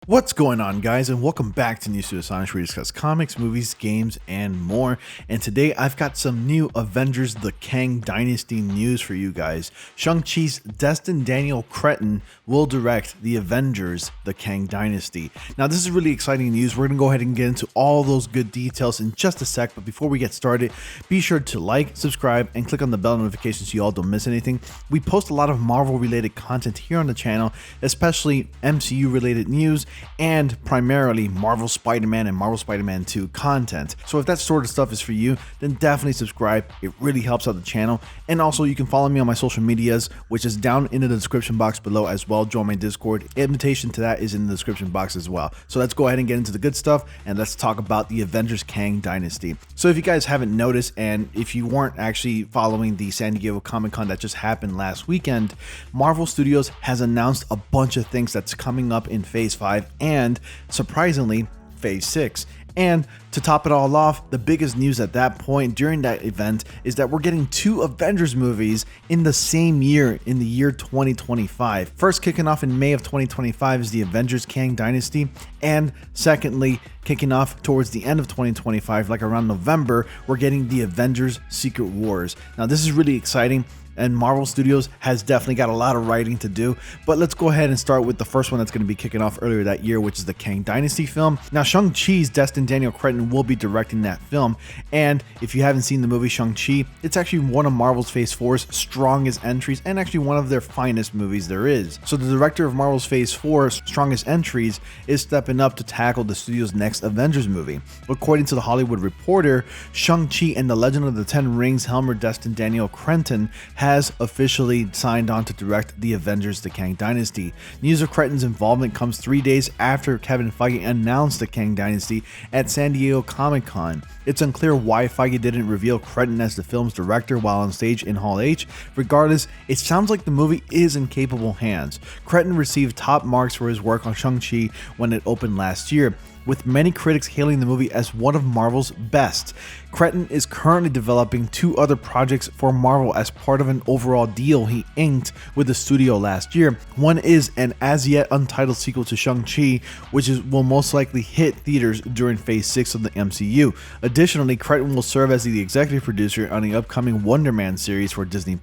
What's going on, guys, and welcome back to News to Astonish, where we discuss comics, movies, games, and more. And today I've got some new Avengers The Kang Dynasty news for you guys. Shang-Chi's Destin Daniel Cretton will direct the Avengers The Kang Dynasty. Now, this is really exciting news. We're going to go ahead and get into all those good details in just a sec, but before we get started, be sure to like, subscribe, and click on the bell notification so you all don't miss anything. We post a lot of Marvel-related content here on the channel, especially MCU-related news, and primarily Marvel Spider-Man and Marvel Spider-Man 2 content. So if that sort of stuff is for you, then definitely subscribe. It really helps out the channel. And also you can follow me on my social medias, which is down in the description box below as well. Join my Discord. Invitation to that is in the description box as well. So let's go ahead and get into the good stuff, and let's talk about the Avengers Kang Dynasty. So if you guys haven't noticed, and if you weren't actually following the San Diego Comic-Con that just happened last weekend, Marvel Studios has announced a bunch of things that's coming up in Phase 5 and, surprisingly, Phase 6. And to top it all off, the biggest news at that point during that event is that we're getting two Avengers movies in the same year, in the year 2025. First, kicking off in May of 2025 is the Avengers Kang Dynasty, and secondly, kicking off towards the end of 2025, like around November, we're getting the Avengers Secret Wars. Now, this is really exciting, and Marvel Studios has definitely got a lot of writing to do, but let's go ahead and start with the first one that's going to be kicking off earlier that year, which is the Kang Dynasty film. Now, Shang-Chi's Destin Daniel Cretton will be directing that film, and if you haven't seen the movie Shang-Chi, it's actually one of Marvel's Phase 4's strongest entries, and actually one of their finest movies there is. So the director of Marvel's Phase 4's strongest entries is stepping up to tackle the studio's next Avengers movie. According to The Hollywood Reporter, Shang-Chi and the Legend of the Ten Rings helmer Destin Daniel Cretton has officially signed on to direct the Avengers The Kang Dynasty. News of Cretton's involvement comes 3 days after Kevin Feige announced the Kang Dynasty at San Diego Comic-Con. It's unclear why Feige didn't reveal Cretton as the film's director while on stage in Hall H. Regardless, it sounds like the movie is in capable hands. Cretton received top marks for his work on Shang-Chi when it opened last year, with many critics hailing the movie as one of Marvel's best. Cretton is currently developing two other projects for Marvel as part of an overall deal he inked with the studio last year. One is an as-yet untitled sequel to Shang-Chi, which will most likely hit theaters during Phase 6 of the MCU. Additionally, Cretton will serve as the executive producer on the upcoming Wonder Man series for Disney+,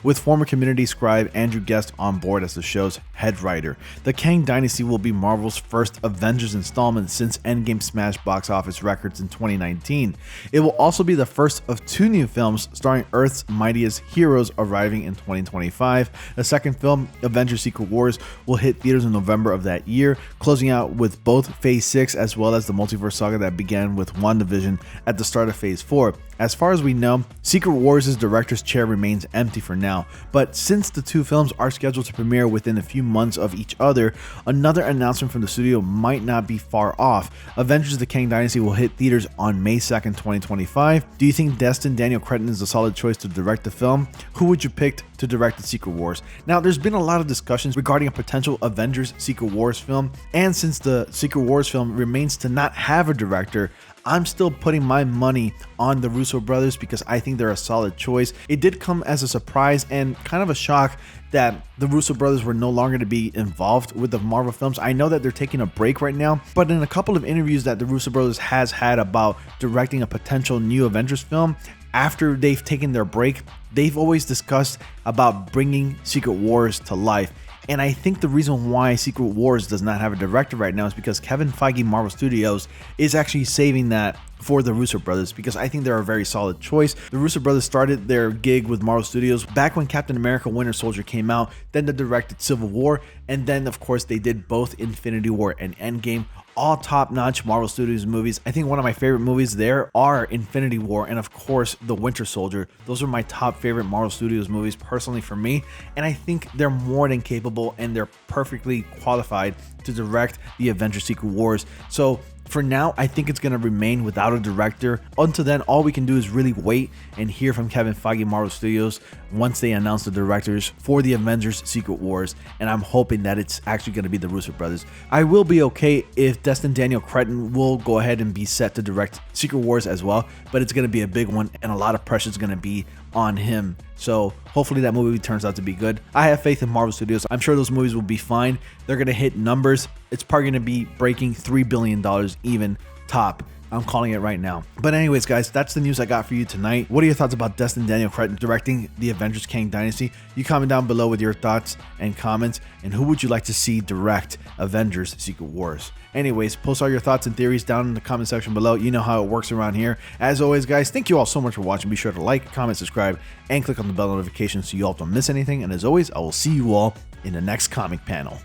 with former Community scribe Andrew Guest on board as the show's head writer. The Kang Dynasty will be Marvel's first Avengers installment since Endgame smashed box office records in 2019. It will also be the first of two new films starring Earth's mightiest heroes arriving in 2025. The second film, Avengers Secret Wars, will hit theaters in November of that year, closing out with both Phase 6 as well as the multiverse saga that began with WandaVision at the start of Phase 4. As far as we know, Secret Wars' director's chair remains empty for now, but since the two films are scheduled to premiere within a few months of each other, another announcement from the studio might not be far off. Avengers The Kang Dynasty will hit theaters on May 2nd, 2025. Do you think Destin Daniel Cretton is a solid choice to direct the film? Who would you pick to direct the Secret Wars? Now, there's been a lot of discussions regarding a potential Avengers Secret Wars film, and since the Secret Wars film remains to not have a director, I'm still putting my money on the Russo brothers because I think they're a solid choice. It did come as a surprise and kind of a shock that the Russo brothers were no longer to be involved with the Marvel films. I know that they're taking a break right now, but in a couple of interviews that the Russo brothers has had about directing a potential new Avengers film, after they've taken their break, they've always discussed about bringing Secret Wars to life. And I think the reason why Secret Wars does not have a director right now is because Kevin Feige, Marvel Studios, is actually saving that for the Russo brothers, because I think they're a very solid choice. The Russo brothers started their gig with Marvel Studios back when Captain America Winter Soldier came out, then they directed Civil War, and then of course they did both Infinity War and Endgame. All top-notch Marvel Studios movies. I think one of my favorite movies there are Infinity War and of course The Winter Soldier. Those are my top favorite Marvel Studios movies personally for me, and I think they're more than capable and they're perfectly qualified to direct the Avengers Secret Wars. So for now, I think it's going to remain without a director. Until then, all we can do is really wait and hear from Kevin Feige, Marvel Studios, once they announce the directors for the Avengers Secret Wars, and I'm hoping that it's actually going to be the Russo brothers. I will be okay if Destin Daniel Cretton will go ahead and be set to direct Secret Wars as well, but it's going to be a big one, and a lot of pressure is going to be on him. So hopefully that movie turns out to be good. I have faith in Marvel Studios. I'm sure those movies will be fine. They're going to hit numbers. It's probably going to be breaking $3 billion even top. I'm calling it right now. But anyways, guys, that's the news I got for you tonight. What are your thoughts about Destin Daniel Cretton directing the Avengers Kang Dynasty? You comment down below with your thoughts and comments. And who would you like to see direct Avengers Secret Wars? Anyways, post all your thoughts and theories down in the comment section below. You know how it works around here. As always, guys, thank you all so much for watching. Be sure to like, comment, subscribe, and click on the bell notification so you all don't miss anything. And as always, I will see you all in the next comic panel.